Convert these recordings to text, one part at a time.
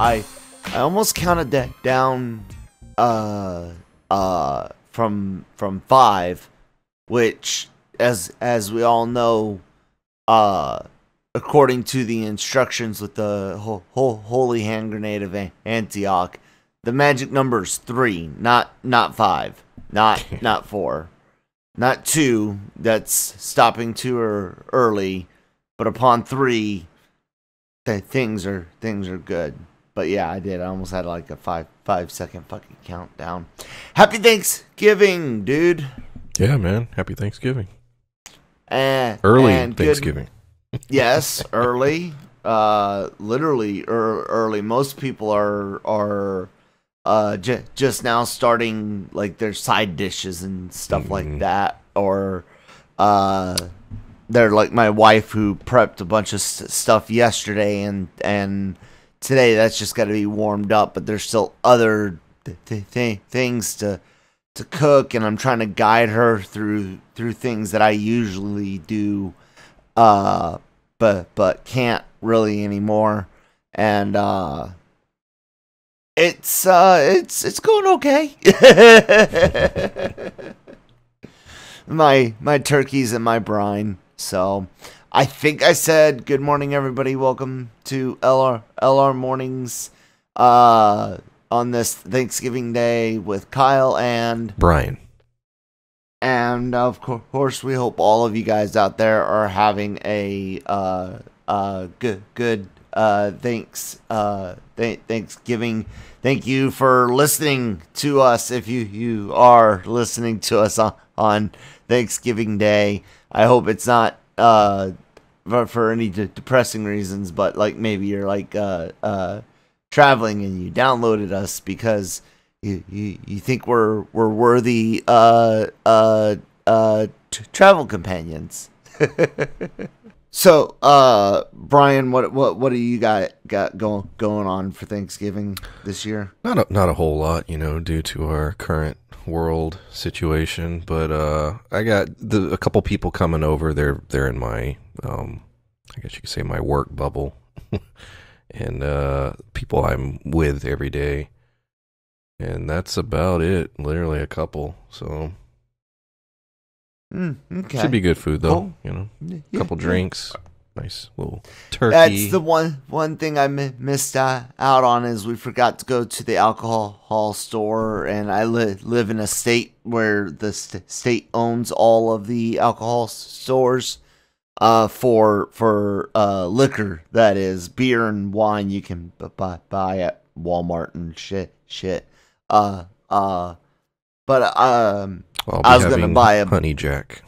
I almost counted that down from 5, which as we all know, according to the instructions with the holy hand grenade of Antioch, the magic number is 3, not 5, not 4, not 2. That's stopping too early, but upon 3, things are good. But yeah, I did. I almost had like a 5-second fucking countdown. Happy Thanksgiving, dude. Yeah, man. Happy Thanksgiving. Early Thanksgiving. Yes, early. Literally early. Most people are just now starting like their side dishes and stuff like that, or they're like my wife who prepped a bunch of stuff yesterday, and today that's just got to be warmed up. But there's still other things to cook, and I'm trying to guide her through things that I usually do, but can't really anymore. And it's going okay. my turkeys and my brine. So I think I said good morning, everybody. Welcome to LRMornings on this Thanksgiving Day with Kyle and Brian. And of course, we hope all of you guys out there are having a good Thanksgiving. Thank you for listening to us. If you are listening to us on Thanksgiving Day, I hope it's not for any depressing reasons, but like maybe you're like traveling and you downloaded us because you think we're worthy travel companions. So, Brian, what do you got going on for Thanksgiving this year? Not a whole lot, due to our current world situation. But I got a couple people coming over. They're in my I guess you could say my work bubble, and people I'm with every day, and that's about it. Literally a couple. So. Okay. Should be good food though, Yeah, couple drinks, nice little turkey. That's the one thing I missed out on is we forgot to go to the alcohol store, and I live in a state where the state owns all of the alcohol stores for liquor, that is beer and wine you can buy at Walmart and shit. But I was gonna buy a honey jack.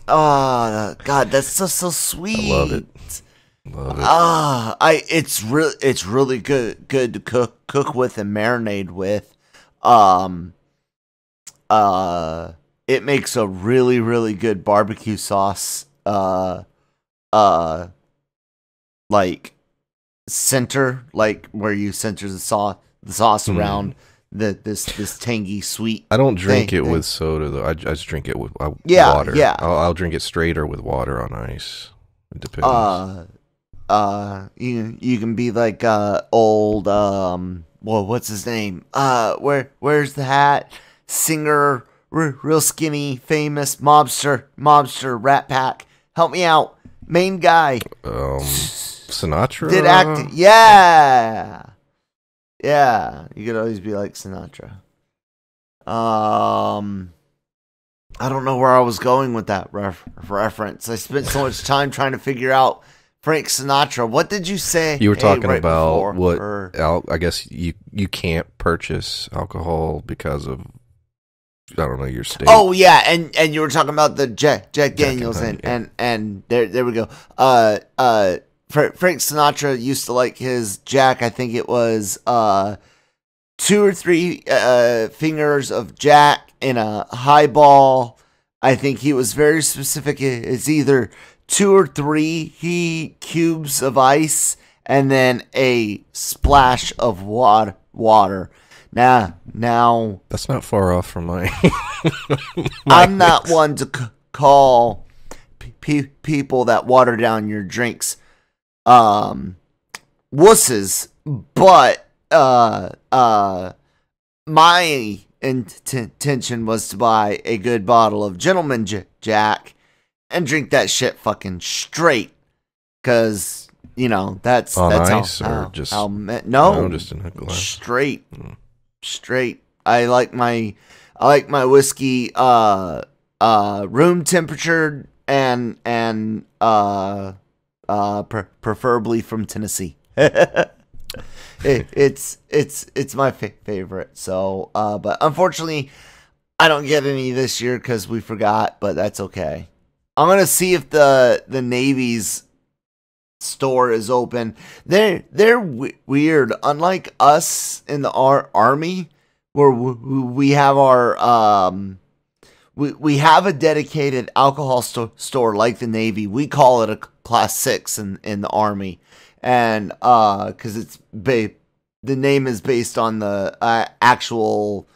Oh God, that's so sweet. I love it. It's really good to cook with and marinate with. It makes a really good barbecue sauce. Like center, like where you center the sauce around. This tangy sweet. I don't drink it with soda though. I just drink it with water. Yeah. I'll drink it straight or with water on ice. It depends. You can be like old what's his name? Where's the hat? Singer, real skinny, famous mobster, Rat Pack. Help me out, main guy. Sinatra did acting. Yeah. Yeah, you could always be like Sinatra. I don't know where I was going with that reference. I spent so much time trying to figure out Frank Sinatra. What did you say? You were talking right about before, I guess you can't purchase alcohol because of, I don't know, your state. Oh yeah, and you were talking about the Jack Daniels and there we go. Frank Sinatra used to like his Jack. I think it was 2 or 3 fingers of Jack in a highball. I think he was very specific. It's either 2 or 3 cubes of ice and then a splash of water. Now that's not far off from my. I'm not one to call people that water down your drinks wusses, but my intention was to buy a good bottle of Gentleman Jack and drink that shit fucking straight, because that's On that's ice how, or just how no, just in a glass. straight. I like my whiskey room temperature and preferably from Tennessee. It's my favorite. So, but unfortunately, I don't get any this year because we forgot. But that's okay. I'm gonna see if the Navy's store is open. They're weird. Unlike us in the Army, where we have our we have a dedicated alcohol store like the Navy. We call it a Class 6 in the Army, and because it's the name is based on the actual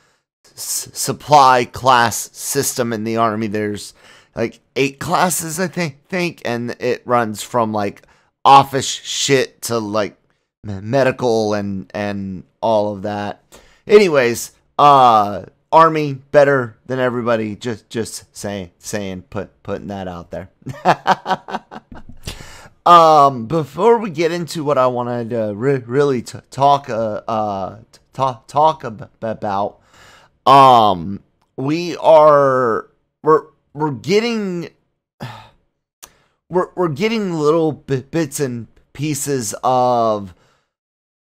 supply class system in the Army. There's like 8 classes, I think, and it runs from like office shit to like medical and all of that. Anyways, Army better than everybody. Just saying, putting that out there. Before we get into what I wanted to really talk about, we're getting little bits and pieces of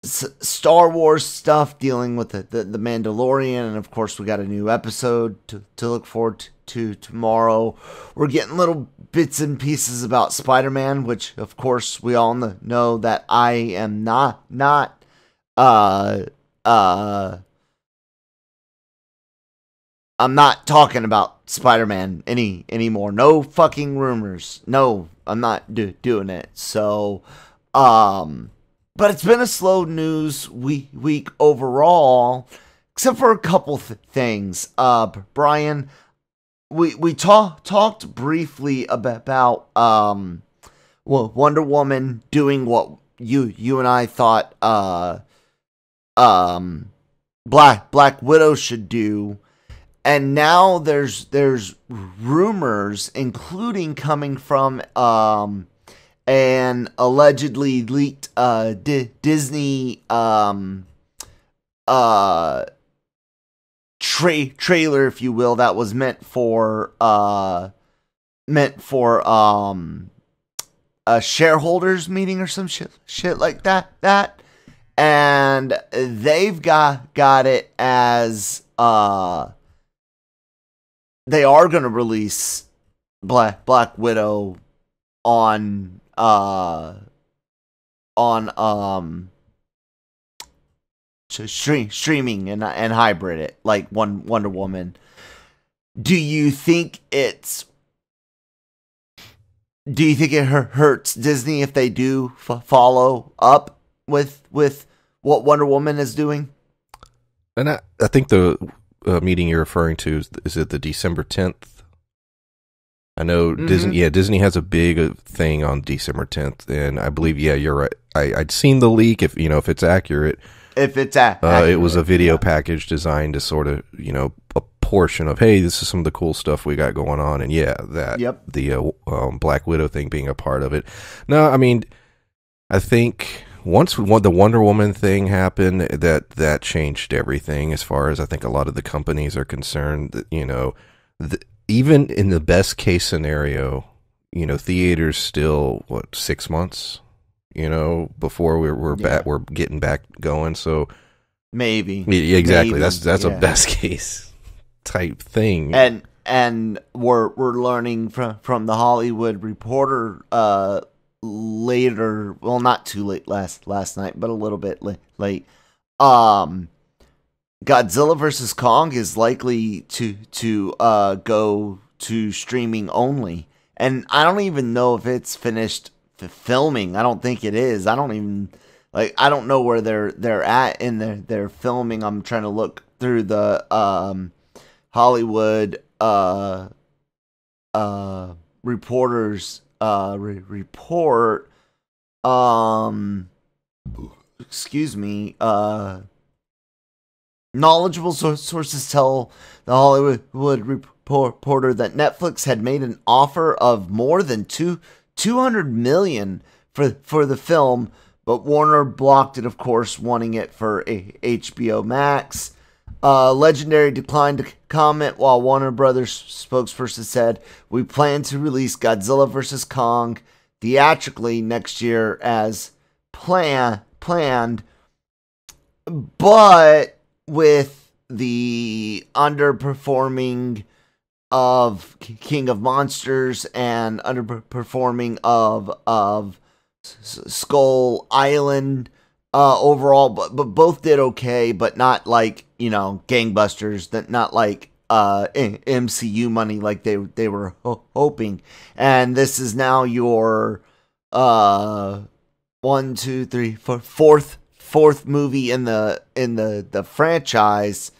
Star Wars stuff dealing with the Mandalorian, and of course we got a new episode to look forward to tomorrow. We're getting little bits and pieces about Spider-Man, which of course we all know that I am not I'm not talking about Spider-Man anymore. No fucking rumors. No, I'm not doing it. So, but it's been a slow news week overall, except for a couple things. Brian, we talked briefly about Wonder Woman doing what you and I thought Black Widow should do. And now there's rumors, including coming from an allegedly leaked Disney trailer, if you will, that was meant for a shareholders meeting or some shit like that. And they've got it as they are going to release Black Widow on streaming and hybrid it like Wonder Woman. Do you think it hurts Disney if they do follow up with what Wonder Woman is doing? And I think the meeting you're referring to is it the December 10th? I know Disney has a big thing on December 10th, and I believe you're right. I'd seen the leak. If it's accurate, it was a video package designed to sort of a portion of, hey, this is some of the cool stuff we got going on, and the Black Widow thing being a part of it. No, I mean, I think once the Wonder Woman thing happened, that changed everything as far as I think a lot of the companies are concerned. Even in the best case scenario, theaters still 6 months, before we're getting back going. So maybe exactly. That's a best case type thing. And we're learning from the Hollywood Reporter later, well, not too late last night, but a little bit late. Godzilla vs. Kong is likely to go to streaming only, and I don't even know if it's finished filming. I don't think it is. I don't know where they're at in their filming. I'm trying to look through the Hollywood Reporters report. excuse me, knowledgeable sources tell the Hollywood Reporter that Netflix had made an offer of more than $200 million for the film, but Warner blocked it, of course, wanting it for HBO Max. Legendary declined to comment, while Warner Brothers spokesperson said, "We plan to release Godzilla vs. Kong theatrically next year as planned, but with the underperforming of King of Monsters and underperforming of Skull Island overall, but both did okay, but not like, gangbusters, that not like MCU money like they were hoping." And this is now your 1, 2, 3, 4, fourth movie in the franchise.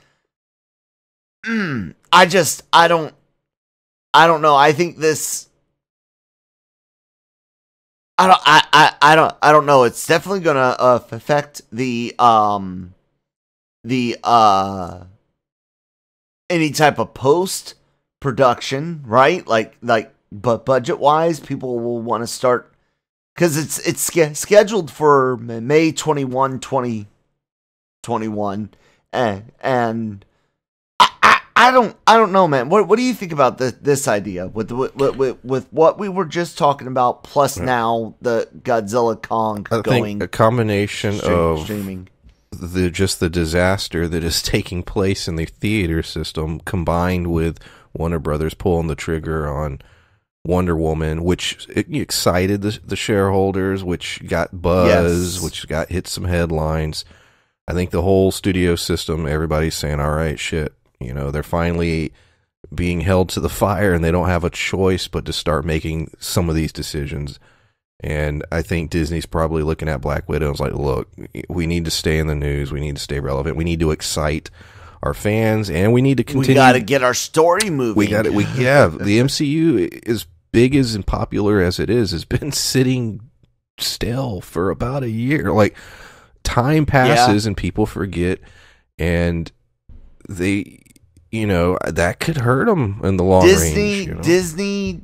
I don't know. I think this. I don't know. It's definitely gonna affect the any type of post production, right? But budget wise, people will want to start, because it's scheduled for May 21, 2021, and I don't know, man. What do you think about this idea with what we were just talking about, plus now the Godzilla Kong I think a combination of streaming, the disaster that is taking place in the theater system, combined with Warner Brothers pulling the trigger on Wonder Woman, which excited the shareholders, which got buzz, yes, which hit some headlines. I think the whole studio system, everybody's saying, all right, shit. They're finally being held to the fire, and they don't have a choice but to start making some of these decisions. And I think Disney's probably looking at Black Widow and is like, look, we need to stay in the news. We need to stay relevant. We need to excite our fans, and we need to continue. We got to get our story moving. The MCU, as big as and popular as it is, has been sitting still for about a year. Like, time passes and people forget, and they, that could hurt them in the long range. Disney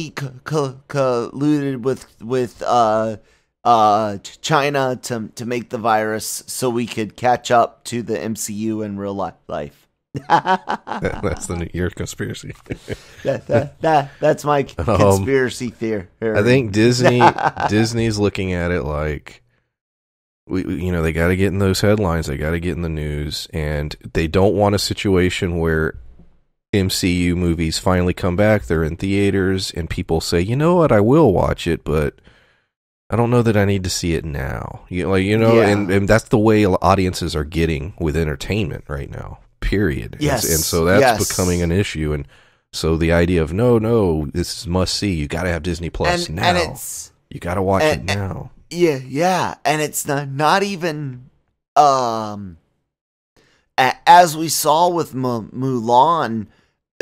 colluded with China to make the virus so we could catch up to the MCU in real life. That's your conspiracy. That's my conspiracy theory. I think Disney's looking at it like, they got to get in those headlines, they got to get in the news, and they don't want a situation where MCU movies finally come back, they're in theaters, and people say, you know what, I will watch it, but I don't know that I need to see it now. And that's the way audiences are getting with entertainment right now. Period. Yes. And so that's becoming an issue. And so the idea of no, this is must see. You got to have Disney Plus now. And you got to watch it now. Yeah, and it's not even as we saw with Mulan.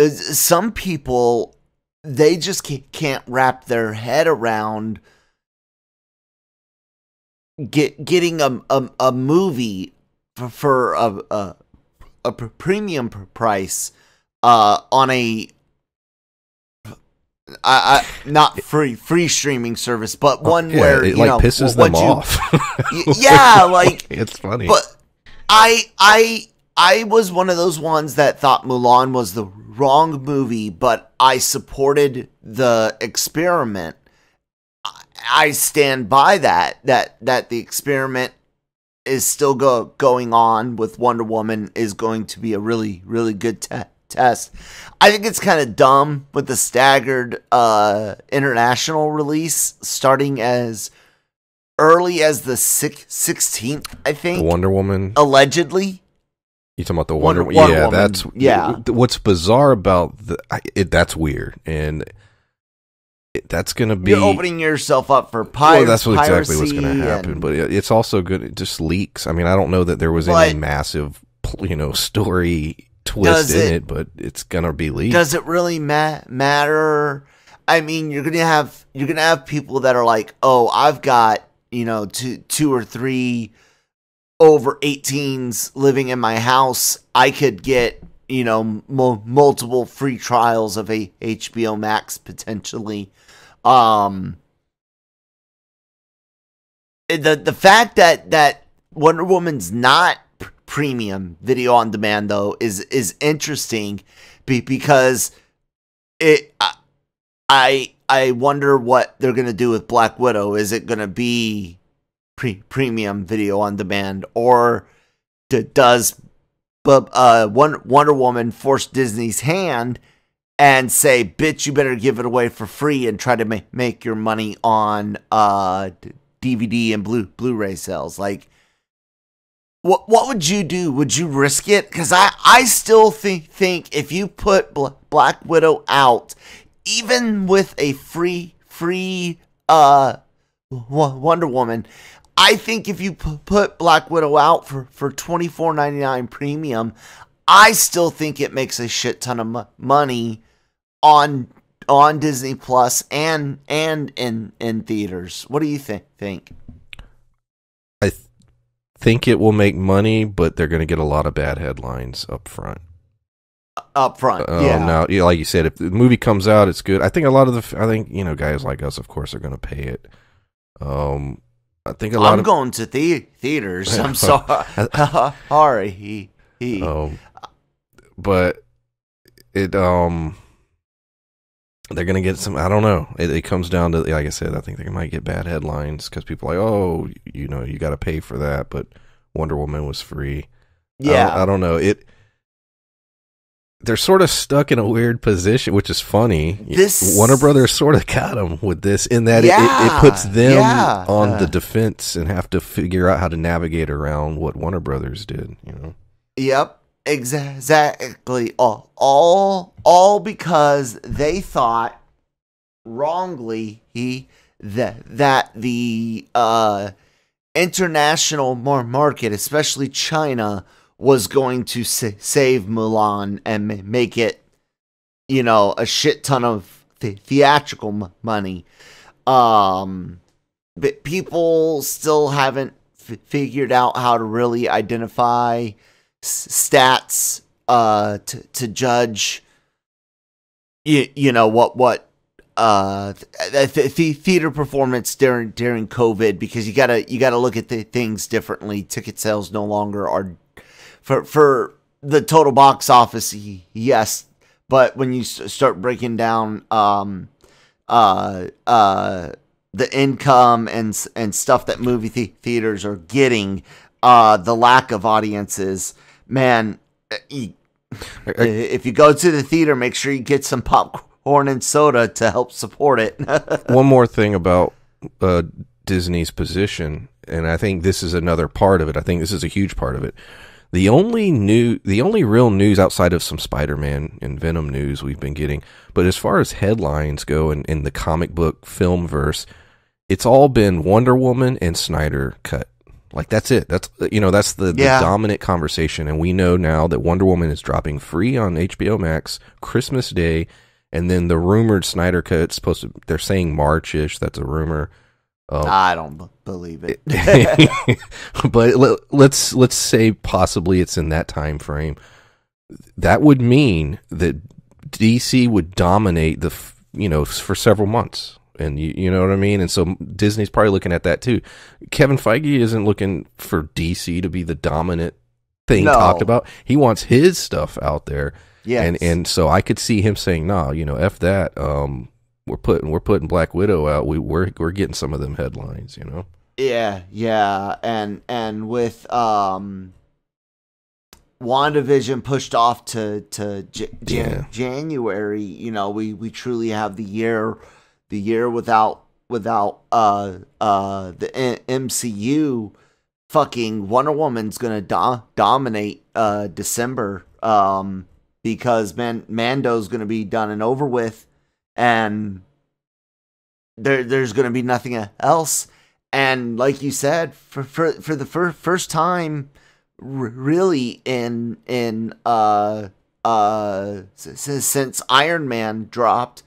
Some people, they just can't wrap their head around getting a movie for a premium price on a not free streaming service, but one where it pisses them off. It's funny. But I was one of those ones that thought Mulan was the wrong movie, but I supported the experiment. I stand by that the experiment is still going on with Wonder Woman is going to be a really, really good test. I think it's kind of dumb with the staggered international release starting as early as the 16th, I think. The Wonder Woman. Allegedly. You talking about the Wonder Woman? Yeah, that's what's bizarre about that's weird, and that's going to be, you're opening yourself up for piracy. That's exactly what's going to happen. But it's also good. It just leaks. I mean, I don't know that there was any massive, story twist in it, but it's going to be leaked. Does it really matter? I mean, you're gonna have people that are like, oh, I've got, two or three over 18s living in my house. I could get, multiple free trials of a HBO Max potentially. The fact that Wonder Woman's not premium video on demand though is interesting, because I wonder what they're gonna do with Black Widow. Is it gonna be premium video on demand, or does Wonder Woman force Disney's hand and say, "Bitch, you better give it away for free and try to make your money on DVD and Blu-ray sales"? Like, what would you do? Would you risk it? Because I still think if you put Black Widow out, even with a free Wonder Woman, I think if you put Black Widow out for $24.99 premium, I still think it makes a shit ton of money on Disney Plus and in theaters. What do you think? I think it will make money, but they're going to get a lot of bad headlines up front. Yeah. Now, like you said, if the movie comes out, it's good. I think a lot of guys like us, of course, are going to pay it. I think I'm going to theaters. I'm sorry. Sorry. But it they're gonna get some. I don't know. It comes down to, like I said, I think they might get bad headlines because people are like, oh, you got to pay for that, but Wonder Woman was free. Yeah, I don't know. They're sort of stuck in a weird position, which is funny. Warner Brothers sort of got them with this, in that it puts them on the defense and have to figure out how to navigate around what Warner Brothers did. Yep. Exactly. All because they thought wrongly that the international market, especially China, was going to save Mulan and make it, a shit ton of theatrical money. But people still haven't figured out how to really identify stats to judge what the theater performance during COVID, because you gotta look at the things differently. Ticket sales no longer are for the total box office, yes, but when you start breaking down the income and stuff that movie theaters are getting, the lack of audiences, man, if you go to the theater, make sure you get some popcorn and soda to help support it. One more thing about Disney's position, and I think this is another part of it. I think this is a huge part of it. The only real news outside of some Spider-Man and Venom news we've been getting, but as far as headlines go in the comic book film verse, it's all been Wonder Woman and Snyder Cut. Like, that's it. That's the dominant conversation. And we know now that Wonder Woman is dropping free on HBO Max Christmas Day. And then the rumored Snyder Cut, they're saying March-ish. That's a rumor. I don't believe it. But let's say possibly it's in that time frame. That would mean that DC would dominate for several months. And you know what I mean? And so Disney's probably looking at that too. Kevin Feige isn't looking for DC to be the dominant thing talked about. He wants his stuff out there. Yes. And so I could see him saying, "Nah, F that. We're putting Black Widow out. We're getting some of them headlines, Yeah. And with WandaVision pushed off to January, we truly have the year without the MCU. Fucking Wonder Woman's gonna dominate December, because Mando's gonna be done and over with, and there's gonna be nothing else. And like you said, for the first time, really in since Iron Man dropped,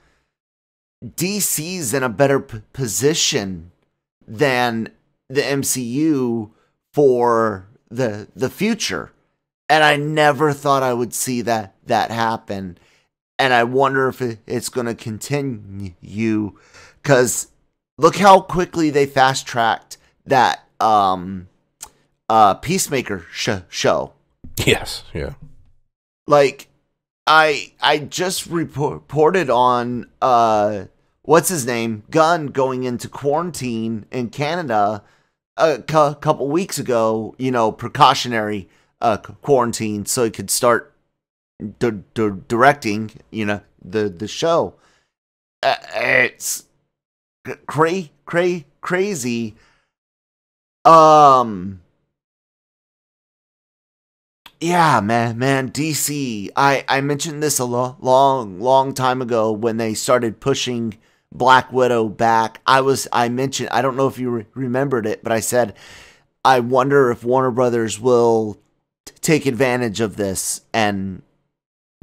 DC's in a better position than the MCU for the future. And I never thought I would see that happen. And I wonder if it's going to continue, because look how quickly they fast tracked that Peacemaker show. Yes, yeah. Like, I just reported on what's his name, Gunn, going into quarantine in Canada a couple weeks ago. Precautionary quarantine, so he could start directing. The show. It's crazy. Yeah, man, DC. I mentioned this a long time ago when they started pushing Black Widow back. I mentioned, I don't know if you remembered it, but I said, I wonder if Warner Brothers will take advantage of this, and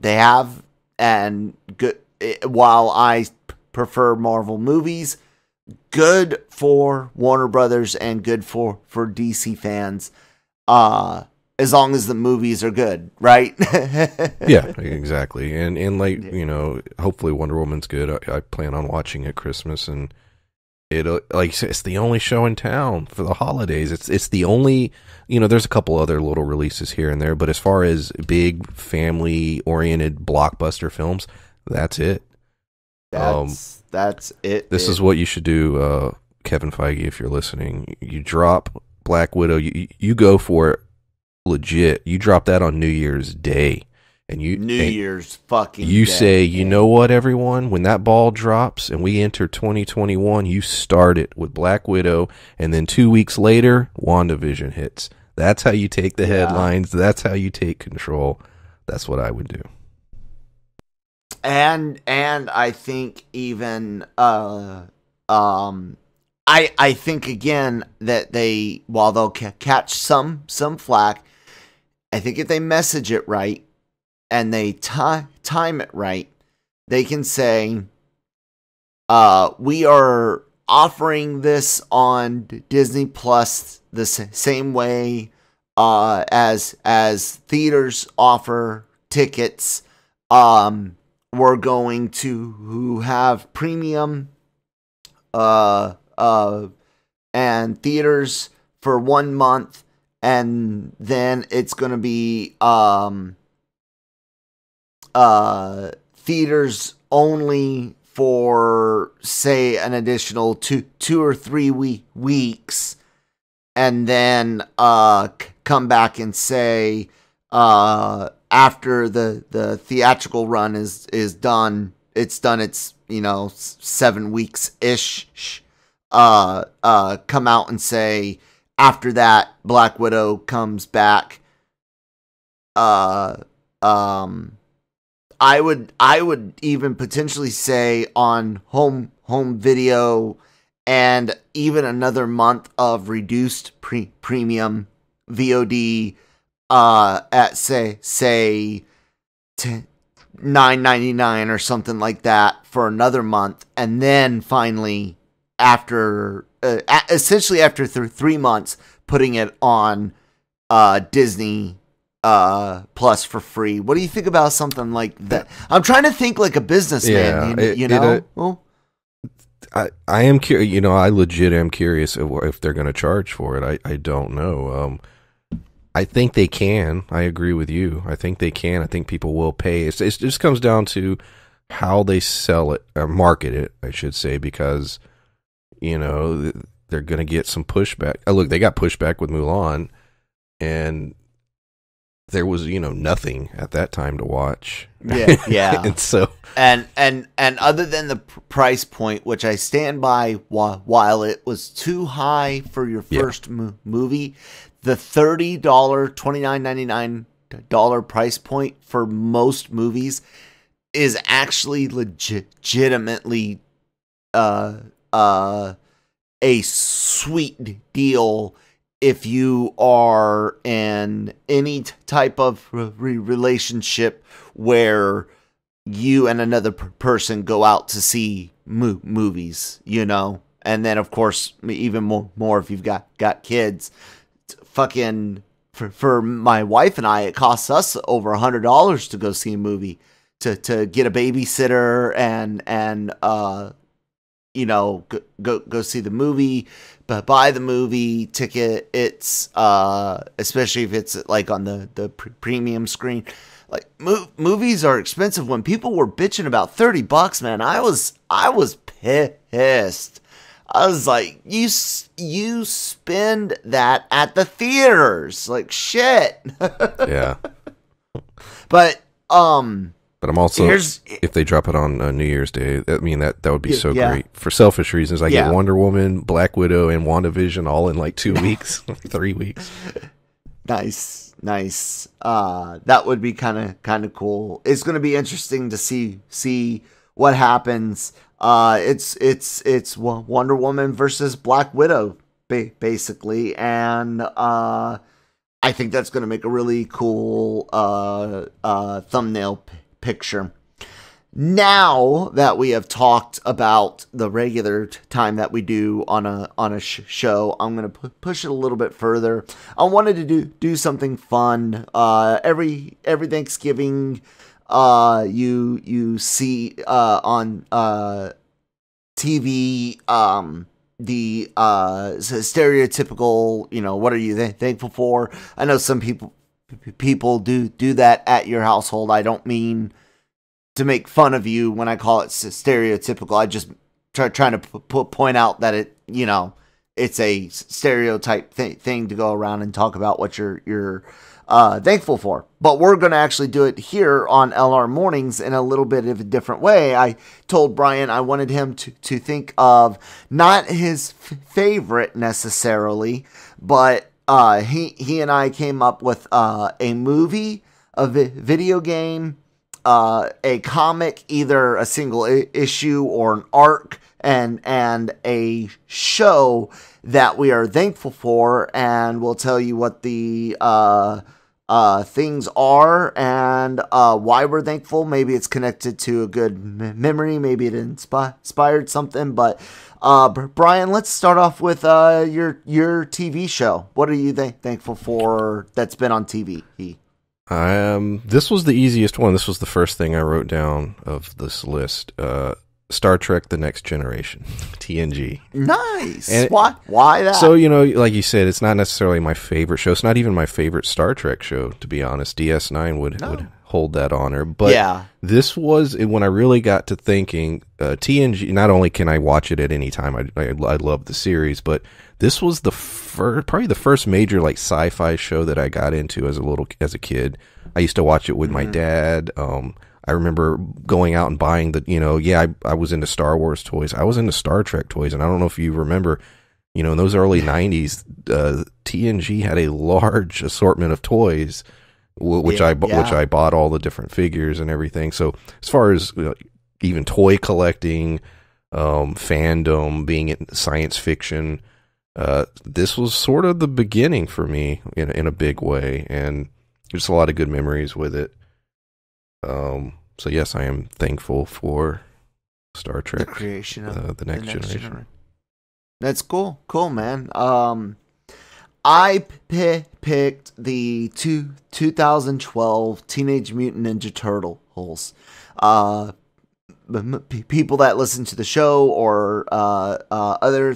they have. And good, while I prefer Marvel movies, good for Warner Brothers and good for DC fans. As long as the movies are good, right? Yeah, exactly. And like, hopefully Wonder Woman's good. I plan on watching it Christmas, and it's the only show in town for the holidays. It's the only, there's a couple other little releases here and there, but as far as big family oriented blockbuster films, that's it. That's it. This is what you should do, Kevin Feige, if you're listening. You drop Black Widow, you go for it. Legit, you drop that on New Year's Day, and you say, you know what, everyone, when that ball drops and we enter 2021, you start it with Black Widow, and then 2 weeks later, WandaVision hits. That's how you take the headlines. That's how you take control. That's what I would do. And I think even I think again that while they'll catch some flack, I think if they message it right and they time it right, they can say, we are offering this on Disney Plus the same way as theaters offer tickets. We're going to have premium and theaters for 1 month, and then it's going to be theaters only for, say, an additional two or 3 weeks, and then come back and say, after the theatrical run is done, it's 7 weeks ish. Come out and say, after that, Black Widow comes back. I would even potentially say on home video, and even another month of reduced premium VOD at say $9.99 or something like that for another month, and then finally after essentially after 3 months, putting it on Disney Plus for free. What do you think about something like that? I'm trying to think like a businessman. I am curious. I legit am curious if they're going to charge for it. I don't know. I think they can. I agree with you. I think they can. I think people will pay. It just comes down to how they sell it, or market it, I should say, because they're going to get some pushback. Look, they got pushback with Mulan, and there was nothing at that time to watch. Yeah. And so and other than the price point, which I stand by, while it was too high for your first movie, the $30, $29.99 price point for most movies is actually legitimately a sweet deal if you are in any type of relationship where you and another person go out to see movies, you know, and then of course even more if you've got kids. Fucking for my wife and I, it costs us over $100 to go see a movie, to get a babysitter and you know, go see the movie, but buy the movie ticket. It's especially if it's like on the premium screen. Like movies are expensive. When people were bitching about $30, man, I was pissed. I was like, you spend that at the theaters, like shit. Yeah. But I'm also, if they drop it on New Year's Day, I mean, that would be so great. For selfish reasons, I get Wonder Woman, Black Widow, and WandaVision all in like 2 weeks, 3 weeks. Nice. That would be kind of cool. It's going to be interesting to see what happens. It's Wonder Woman versus Black Widow, basically, and I think that's going to make a really cool thumbnail picture. Now that we have talked about the regular time that we do on a show, I'm going to push it a little bit further. I wanted to do something fun. Every Thanksgiving, you see on TV the stereotypical, you know, what are you thankful for? I know some people do that at your household. I don't mean to make fun of you when I call it stereotypical. I just trying to point out that it, you know, it's a stereotype thing to go around and talk about what you're thankful for. But we're going to actually do it here on LR Mornings in a little bit of a different way. I told Brian I wanted him to think of not his favorite necessarily, but he and I came up with a movie, a video game, a comic, either a single issue or an arc, and a show that we are thankful for, and we'll tell you what the things are and why we're thankful. Maybe it's connected to a good memory, maybe it inspired something. But Brian, let's start off with your TV show. What are you thankful for that's been on TV? This was the easiest one. This was the first thing I wrote down of this list. Star Trek: The Next Generation, TNG. Nice. And why that? So, you know, like you said, it's not necessarily my favorite show. It's not even my favorite Star Trek show, to be honest. DS9 would hold that honor. But this was, when I really got to thinking, TNG, not only can I watch it at any time, I love the series, but this was probably the first major like sci-fi show that I got into as a kid. I used to watch it with my dad. I remember going out and buying I was into Star Wars toys. I was into Star Trek toys, and I don't know if you remember, you know, in those early 90s, TNG had a large assortment of toys, which I bought all the different figures and everything. So as far as even toy collecting, fandom, being in science fiction, this was sort of the beginning for me in a big way, and there's a lot of good memories with it. So yes, I am thankful for Star Trek, the creation of the next generation. That's cool, man. I picked the 2012 Teenage Mutant Ninja Turtles. People that listen to the show or other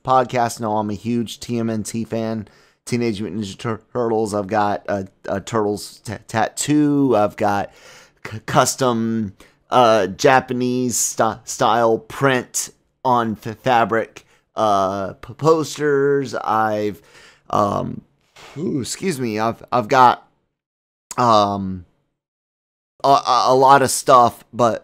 podcasts know I'm a huge TMNT fan. Teenage Mutant Ninja Turtles. I've got a Turtles tattoo. I've got custom Japanese style print on fabric posters. I've I've got a lot of stuff, but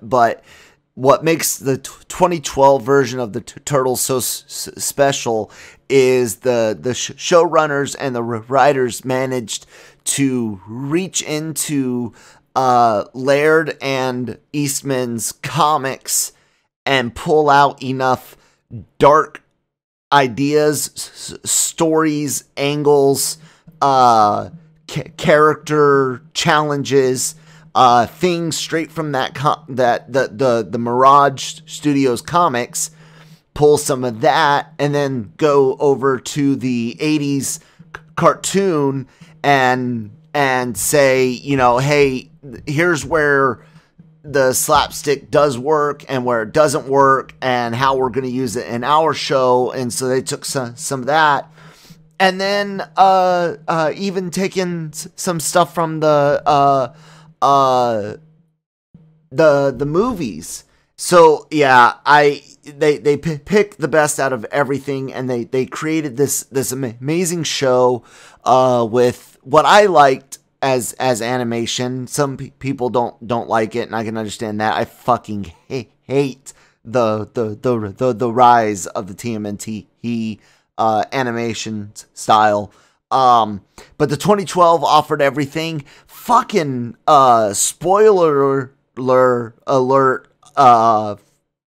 what makes the 2012 version of the Turtles so special is the showrunners and the writers managed to reach into Laird and Eastman's comics and pull out enough dark ideas, stories, angles, character challenges things straight from the Mirage Studios comics, pull some of that, and then go over to the 80s cartoon and say, you know, hey, here's where the slapstick does work and where it doesn't work and how we're going to use it in our show. And so they took some of that. And then even taking some stuff from the movies. So yeah, they picked the best out of everything, and they created this amazing show with what I liked as animation. Some people don't like it, and I can understand that. I fucking hate the rise of the TMNT animation style. But the 2012 offered everything. Fucking spoiler alert.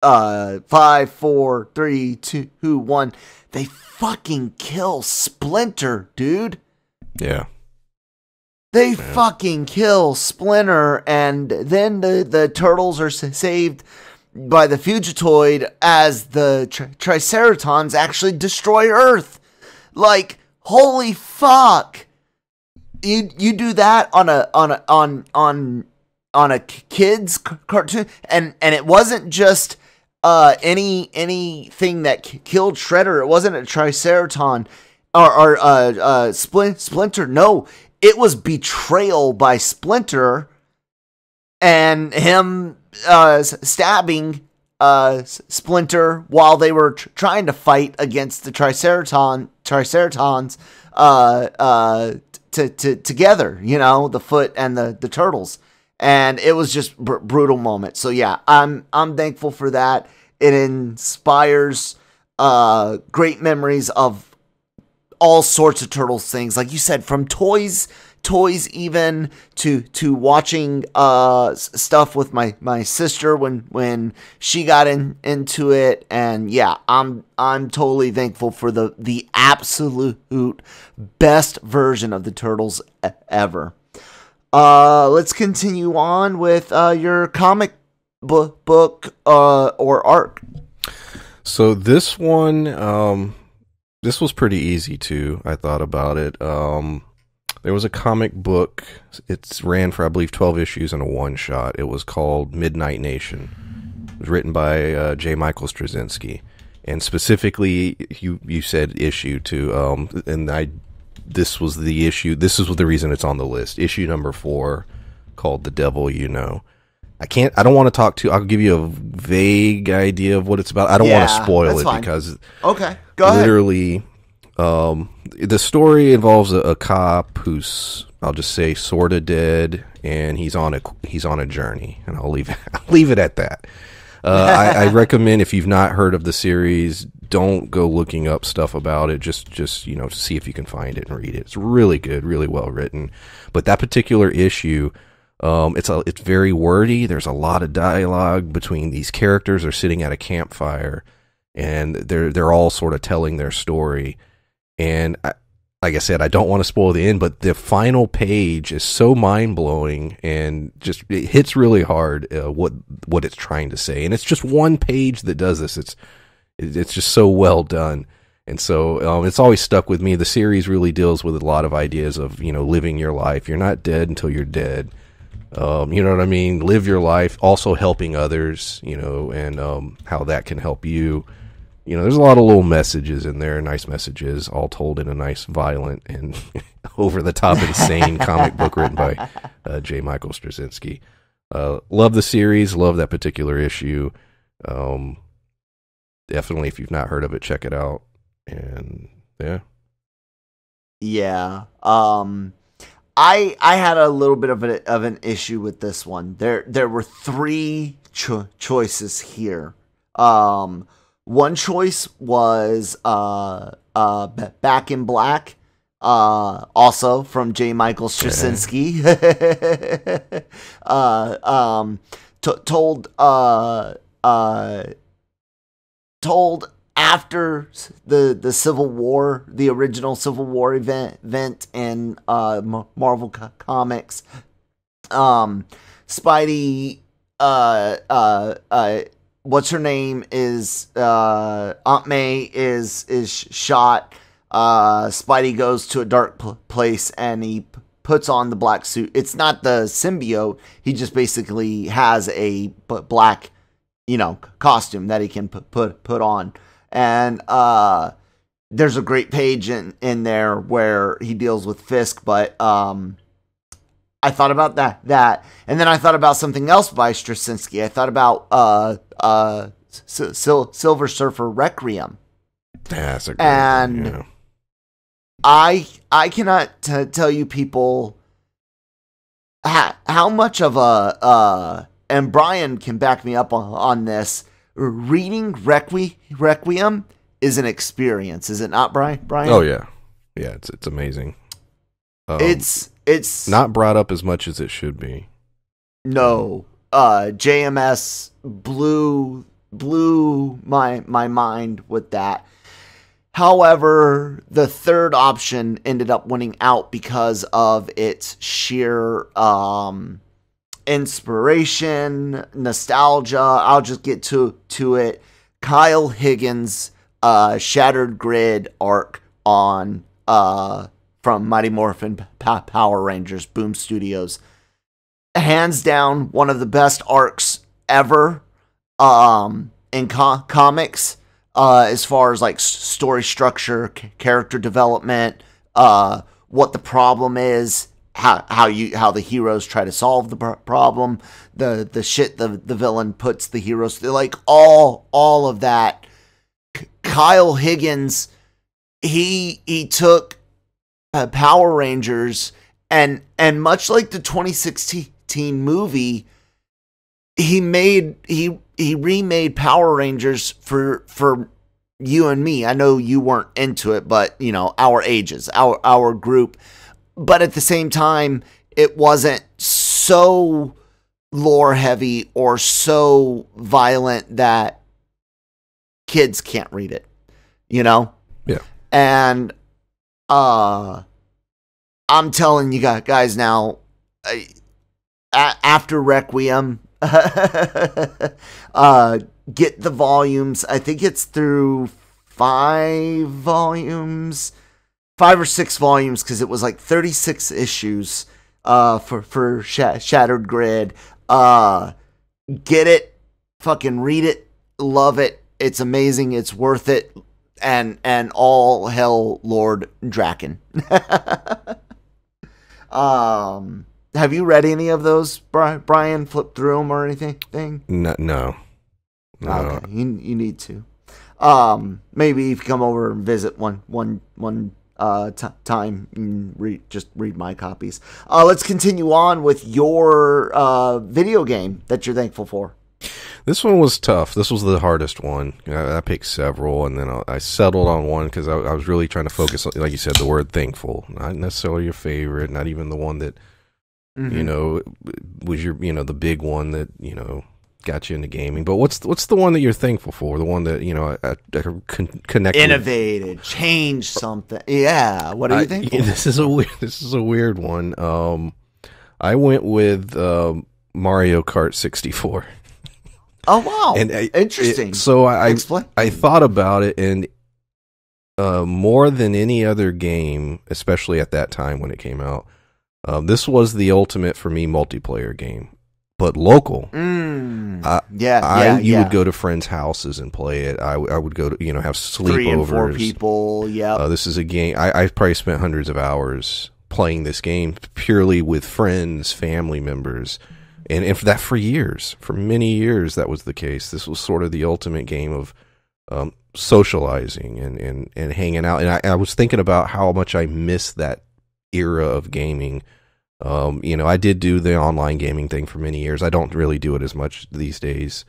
5, 4, 3, 2, 1. They fucking kill Splinter, dude. Yeah. They fucking kill Splinter, and then the turtles are saved by the Fugitoid as the Triceratons actually destroy Earth. Like, holy fuck! You do that on a kid's cartoon, and it wasn't just anything that killed Shredder. It wasn't a Triceraton or Splinter. No. It was betrayal by Splinter and him stabbing Splinter while they were trying to fight against the Triceratons together, you know, the Foot and the Turtles. And it was just brutal moment. So yeah, I'm thankful for that. It inspires great memories of all sorts of Turtles things, like you said, from toys even to watching stuff with my sister when she got into it. And yeah, I'm totally thankful for the absolute best version of the Turtles ever. Let's continue on with your comic book or arc. So this one, this was pretty easy too. I thought about it. There was a comic book. It ran for, I believe, 12 issues and a one-shot. It was called Midnight Nation. It was written by J. Michael Straczynski. And specifically, you said issue too. This was the issue. This is the reason it's on the list. Issue number 4, called The Devil You Know. I don't want to talk to. I'll give you a vague idea of what it's about. I don't want to spoil it fine. Because okay, go ahead. Literally, the story involves a cop who's, I'll just say, sort of dead, and he's on a journey, and I'll leave it at that. I recommend, if you've not heard of the series, don't go looking up stuff about it. Just see if you can find it and read it. It's really good, really well written. But that particular issue, it's very wordy. There's a lot of dialogue between these characters. They're sitting at a campfire, and they're all sort of telling their story. And like I said, I don't want to spoil the end, but the final page is so mind blowing and just it hits really hard what it's trying to say. And it's just one page that does this. It's just so well done. And so it's always stuck with me. The series really deals with a lot of ideas of, living your life. You're not dead until you're dead. You know what I mean? Live your life, also helping others, and how that can help you. There's a lot of little messages in there, nice messages, all told in a nice, violent, and over-the-top, insane comic book written by J. Michael Straczynski. Love the series, love that particular issue. Definitely, if you've not heard of it, check it out. And, yeah. Yeah. I had a little bit of an issue with this one. There were 3 choices here. One choice was Back in Black, also from J. Michael Straczynski. Told after the Civil War, the original Civil War event in Marvel Comics. Spidey, what's her name is Aunt May is shot. Spidey goes to a dark place and he puts on the black suit. It's not the symbiote. He just basically has a black, costume that he can put on. And there's a great page in there where he deals with Fisk, but I thought about that, and then I thought about something else by Straczynski. I thought about Silver Surfer Requiem. That's a great and one, yeah. I cannot tell you people how much of a and Brian can back me up on this. Reading Requiem is an experience, is it not, Brian? Oh yeah, it's amazing. It's not brought up as much as it should be. No, JMS blew my mind with that. However, the third option ended up winning out because of its sheer inspiration, nostalgia. I'll just get to it. Kyle Higgins' Shattered Grid arc on from Mighty Morphin Power Rangers, Boom Studios. Hands down, one of the best arcs ever in comics. As far as like story structure, character development, what the problem is, how the heroes try to solve the problem, the shit the villain puts the heroes through, like all of that. Kyle Higgins, he took Power Rangers and much like the 2016 movie, he remade Power Rangers for you and me. I know you weren't into it, but our ages, our group. But at the same time, it wasn't so lore heavy or so violent that kids can't read it. Yeah. And I'm telling you guys now, after Requiem, get the volumes. I think it's through 5 volumes, 5 or 6 volumes, because it was like 36 issues for Shattered Grid. Get it, fucking read it, love it. It's amazing. It's worth it. And all hell Lord Draken. Have you read any of those, Brian? Flipped through them or anything? No. Okay, you need to. Maybe if you come over and visit one time, just read my copies. Let's continue on with your video game that you're thankful for. This one was tough. This was the hardest one. I picked several, and then I settled on one because I was really trying to focus on, like you said, the word thankful. Not necessarily your favorite, not even the one that, was your, the big one that, got you into gaming. But what's the one that you're thankful for? The one that, connect innovated, changed something. Yeah. What are you thankful for? This is a weird one. I went with Mario Kart 64. Oh wow! And interesting. I thought about it, and more than any other game, especially at that time when it came out, this was the ultimate for me multiplayer game, but local. You would go to friends' houses and play it. I would go to have sleepovers. 3 and 4 people. Yeah. This is a game I probably spent hundreds of hours playing this game purely with friends, family members. And for years, for many years, that was the case. This was sort of the ultimate game of socializing and hanging out. And I was thinking about how much I miss that era of gaming. I did do the online gaming thing for many years. I don't really do it as much these days.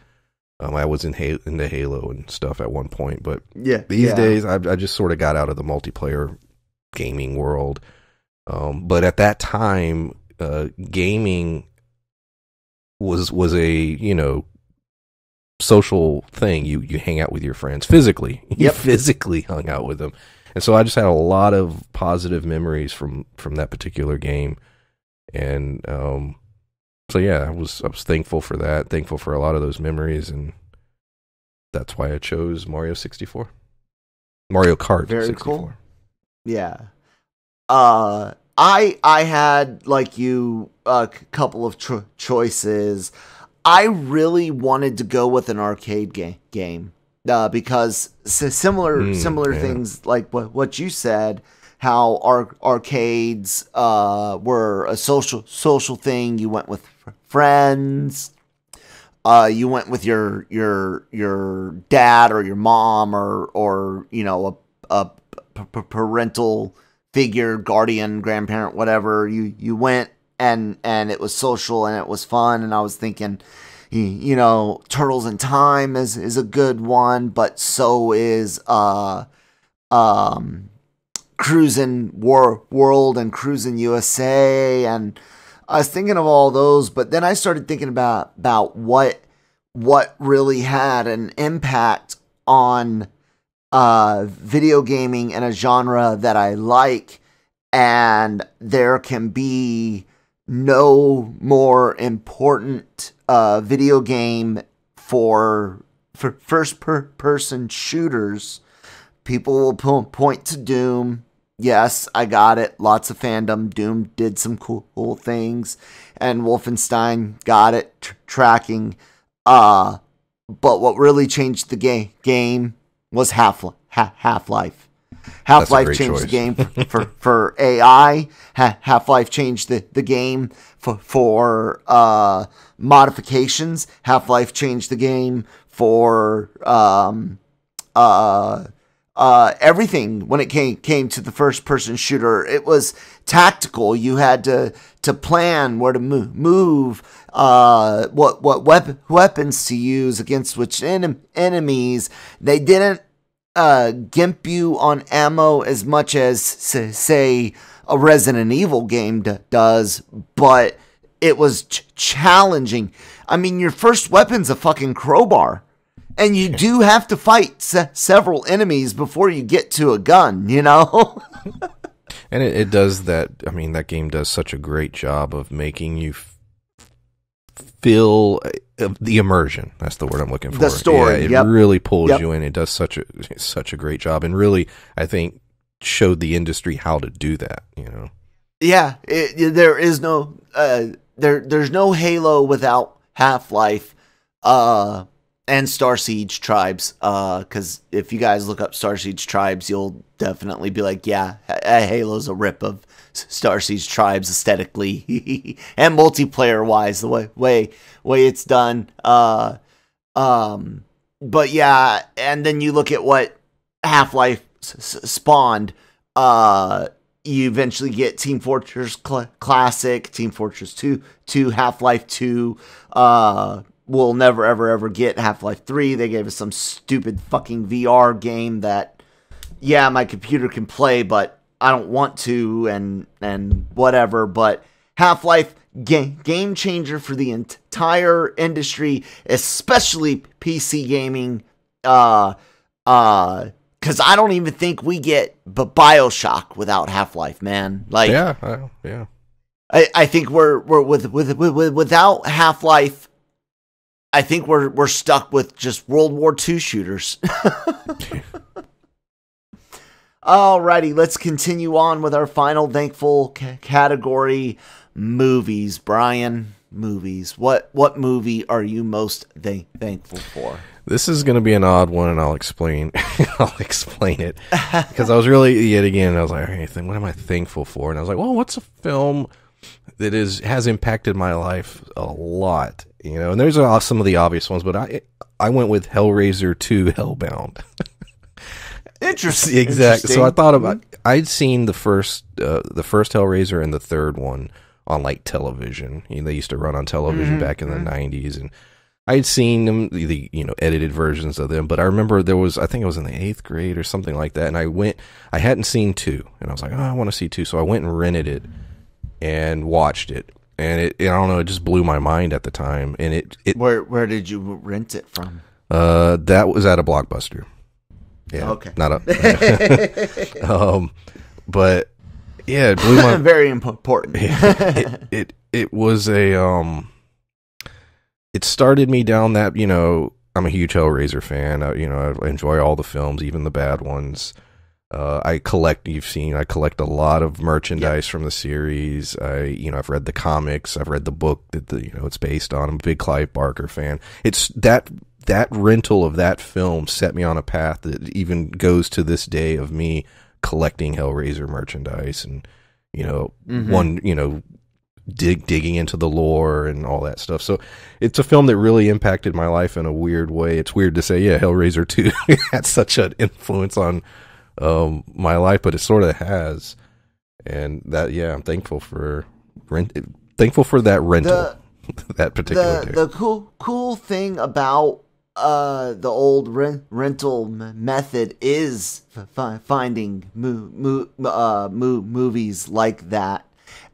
I was into Halo and stuff at one point, but these days I just sort of got out of the multiplayer gaming world. But at that time, gaming was a social thing. You hang out with your friends physically. You physically hung out with them, and so I just had a lot of positive memories from that particular game. And actually, yeah, I was thankful for that, thankful for a lot of those memories, and that's why I chose Mario 64. Mario Kart Very 64. cool. Yeah. I had, like you, a couple of choices. I really wanted to go with an arcade game because similar things like what you said, how arcades were a social thing. You went with friends. You went with your dad or your mom or a parental figure, guardian, grandparent, whatever. You went and it was social and it was fun. And I was thinking, Turtles in Time is a good one, but so is Cruisin' World and Cruisin' USA, and I was thinking of all those, but then I started thinking about what really had an impact on video gaming and a genre that I like, and there can be no more important video game for first-person shooters. People will point to Doom. Yes, I got it. Lots of fandom. Doom did some cool things, and Wolfenstein got it. Tracking. But what really changed the game was Half-Life. Half-Life changed the game for AI. Half-Life changed the game for modifications. Half-Life changed the game for everything. When it came to the first-person shooter, it was tactical. You had to plan where to move, what weapons to use against which enemies. They didn't gimp you on ammo as much as, say, a Resident Evil game does, but it was challenging. I mean, your first weapon's a fucking crowbar. And you do have to fight several enemies before you get to a gun, And it does that. I mean, that game does such a great job of making you feel the immersion. That's the word I'm looking for. The story. Yeah, it really pulls you in. It does such a great job, and really, I think, showed the industry how to do that. Yeah, there is no there's no Halo without Half-Life. And Star Siege Tribes, because if you guys look up Star Siege Tribes, you'll definitely be like, yeah, Halo's a rip of Star Siege Tribes aesthetically and multiplayer-wise, the way it's done. But yeah, and then you look at what Half-Life spawned. You eventually get Team Fortress Classic, Team Fortress 2, Half-Life 2, we'll never, ever get Half-Life 3. They gave us some stupid fucking VR game that, yeah, my computer can play, but I don't want to, and whatever. But Half-Life, game changer for the entire industry, especially PC gaming, because I don't even think we get BioShock without Half-Life, man. Like, yeah. I think we're without Half-Life, I think we're stuck with just World War II shooters. Alrighty, let's continue on with our final thankful category, movies. Brian, movies. What movie are you most thankful for? This is going to be an odd one, and I'll explain. I'll explain it because I was really yet again. I was like, hey, what am I thankful for? And I was like, well, what's a film that has impacted my life a lot? And there's some of the obvious ones, but I went with Hellraiser 2 Hellbound. Interesting. Exactly. So I thought I'd seen the first Hellraiser and the third one on like television. They used to run on television back in the 90s, and I'd seen them, the edited versions of them. But I remember I think it was in the 8th grade or something like that, and I hadn't seen 2, and I was like, oh, I want to see 2, so I went and rented it and watched it. And I don't know, it just blew my mind at the time. And it where did you rent it from? That was at a Blockbuster. Yeah, okay, not a. But yeah, it blew my very important. it was a it started me down that, I'm a huge Hellraiser fan. I enjoy all the films, even the bad ones. I collect a lot of merchandise from the series. I've read the comics. I've read the book that it's based on. I'm a big Clive Barker fan. It's that rental of that film set me on a path that even goes to this day of me collecting Hellraiser merchandise and, digging into the lore and all that stuff. So it's a film that really impacted my life in a weird way. It's weird to say, Hellraiser 2 had such an influence on my life, but it sort of has. And that, I'm thankful for that rental. That particular day. The cool thing about the old rental method is finding movies like that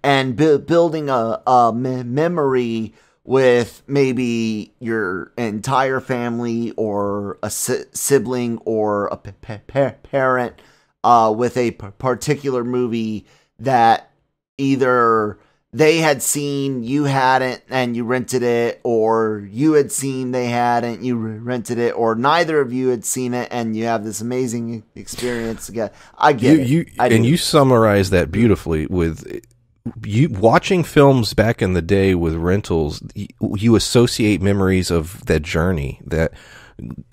and building a memory with maybe your entire family or a sibling or a parent with a particular movie that either they had seen, you hadn't, and you rented it, or you had seen, they hadn't, you rented it, or neither of you had seen it, and you have this amazing experience together. I get it. You summarize that beautifully with you watching films back in the day with rentals. You associate memories of that journey. That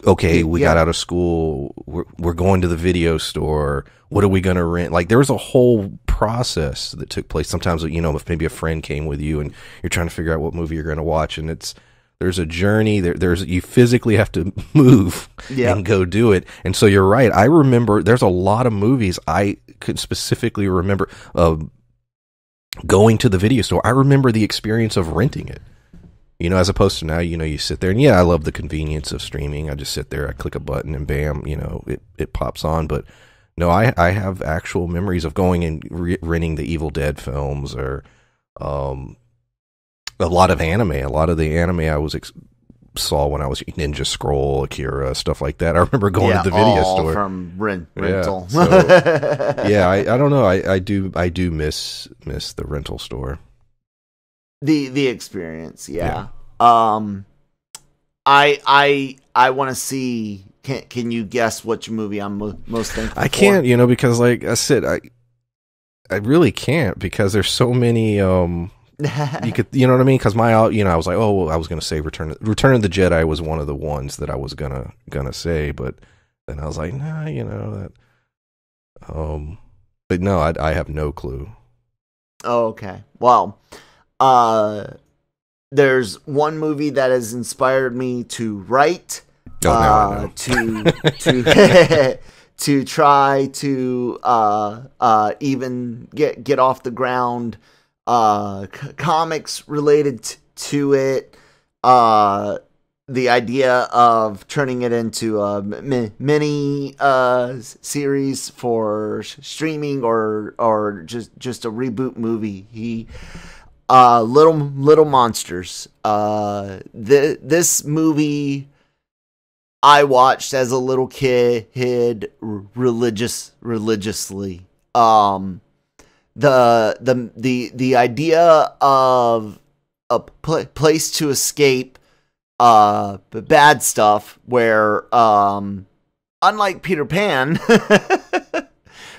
we got out of school, we're going to the video store. What are we going to rent? Like, there was a whole process that took place. Sometimes, if maybe a friend came with you and you're trying to figure out what movie you're going to watch, and there's a journey. You physically have to move and go do it. And so you're right. I remember there's a lot of movies I could specifically remember going to the video store. I remember the experience of renting it. As opposed to now, you sit there and I love the convenience of streaming. I just sit there, I click a button and bam, it pops on. But no, I have actual memories of going and renting the Evil Dead films or a lot of anime. A lot of the anime I saw when I was Ninja Scroll, Akira, stuff like that. I remember going to the video store from rental. I don't know. I do miss the rental store. The experience, I want to see. Can you guess which movie I'm most thankful for? I can't, because like I said, I really can't because there's so many. You could, what I mean? Because I was like, I was gonna say Return of the Jedi was one of the ones that I was gonna say, but then I was like, nah, that. But no, I have no clue. Oh, okay. Well. There's one movie that has inspired me to write, to try to even get off the ground, comics related to it, the idea of turning it into a mini series for streaming or just a reboot movie. Little Monsters. This movie I watched as a little kid religiously. The idea of a place to escape bad stuff where unlike Peter Pan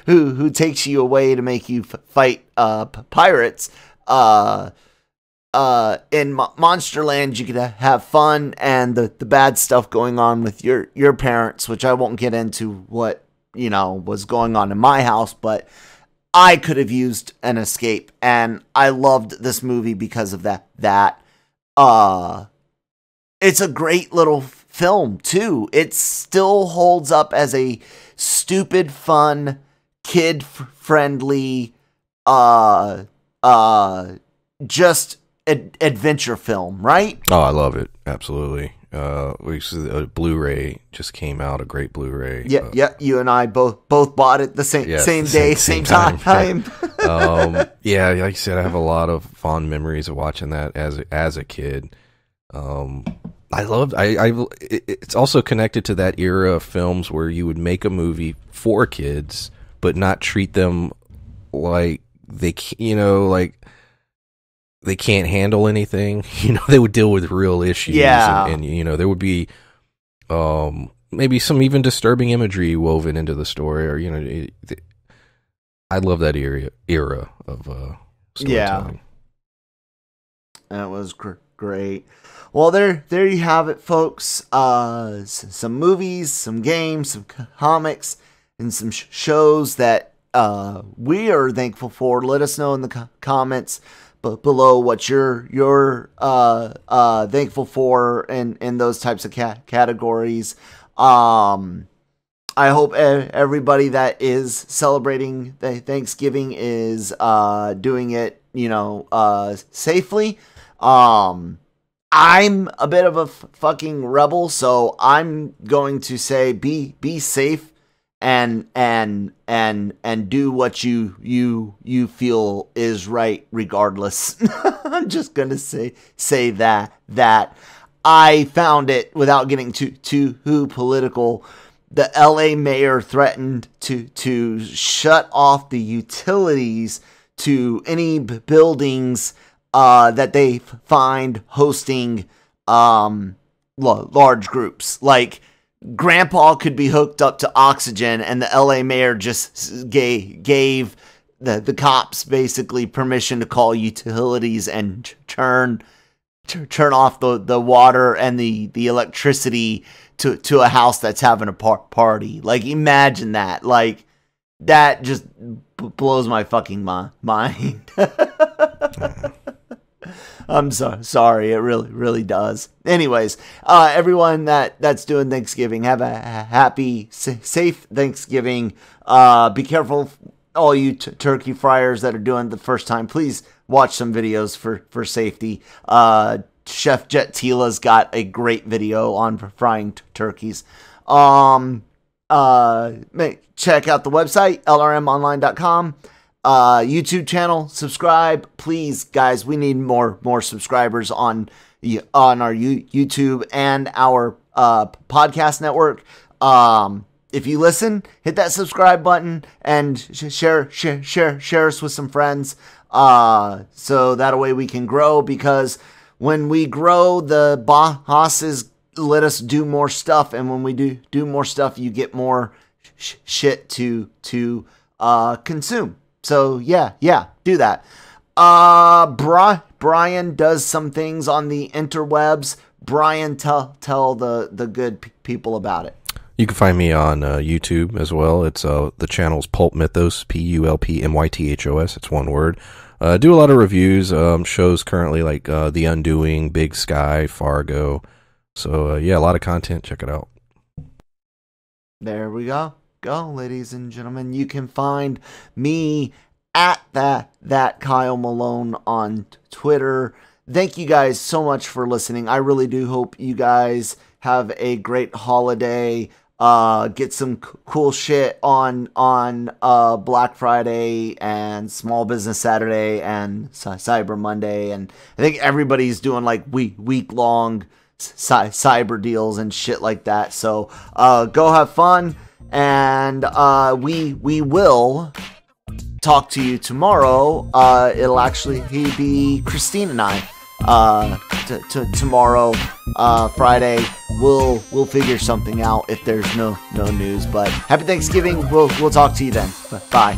who takes you away to make you fight pirates, in Monsterland, you could have fun and the bad stuff going on with your parents, which I won't get into what, was going on in my house, but I could have used an escape, and I loved this movie because of that. It's a great little film, too. It still holds up as a stupid, fun, kid-friendly, just adventure film, right? Oh, I love it. Absolutely. A Blu-ray just came out, a great Blu-ray. Yeah. You and I both bought it the same day, same time. Like you said, I have a lot of fond memories of watching that as a kid. It's also connected to that era of films where you would make a movie for kids, but not treat them like they, like they can't handle anything, they would deal with real issues. Yeah. And there would be maybe some even disturbing imagery woven into the story, or I love that era of storytelling. That was great. Well, there you have it, folks. Some movies, some games, some comics, and some shows that we are thankful for. Let us know in the comments below what you're thankful for in those types of categories. I hope everybody that is celebrating the Thanksgiving is doing it, safely. I'm a bit of a fucking rebel, so I'm going to say be safe and do what you feel is right regardless. I'm just gonna say that I found it, without getting too political. The LA mayor threatened to shut off the utilities to any buildings that they find hosting large groups. Like, Grandpa could be hooked up to oxygen, and the LA mayor just gave the cops basically permission to call utilities and turn off the water and the electricity to a house that's having a party. Like, imagine that. Like, that just blows my fucking mind. I'm sorry. It really does. Anyways, everyone that's doing Thanksgiving, have a happy, safe Thanksgiving. Be careful, all you turkey fryers that are doing it the first time. Please watch some videos for safety. Chef Jet Tila's got a great video on frying turkeys. Check out the website, LRMonline.com. YouTube channel, subscribe, please, guys. We need more subscribers on our YouTube and our podcast network. If you listen, hit that subscribe button and share us with some friends. So that way we can grow, because when we grow, the bosses let us do more stuff, and when we do more stuff, you get more shit to consume. So yeah, do that. Brian does some things on the interwebs. Brian, tell the good people about it. You can find me on YouTube as well. It's the channel's Pulp Mythos, PULPMYTHOS. It's one word. Do a lot of reviews, shows currently, like The Undoing, Big Sky, Fargo. So yeah, a lot of content. Check it out. There we go, ladies and gentlemen. You can find me at that Kyle Malone on Twitter. Thank you guys so much for listening. I really do hope you guys have a great holiday. Get some cool shit on Black Friday and Small Business Saturday and Cyber Monday, and I think everybody's doing like week long cyber deals and shit like that. So go have fun, and we will talk to you tomorrow. It'll actually be Christine and I. Tomorrow, Friday, we'll figure something out if there's no news. But happy Thanksgiving. We'll talk to you then. Bye.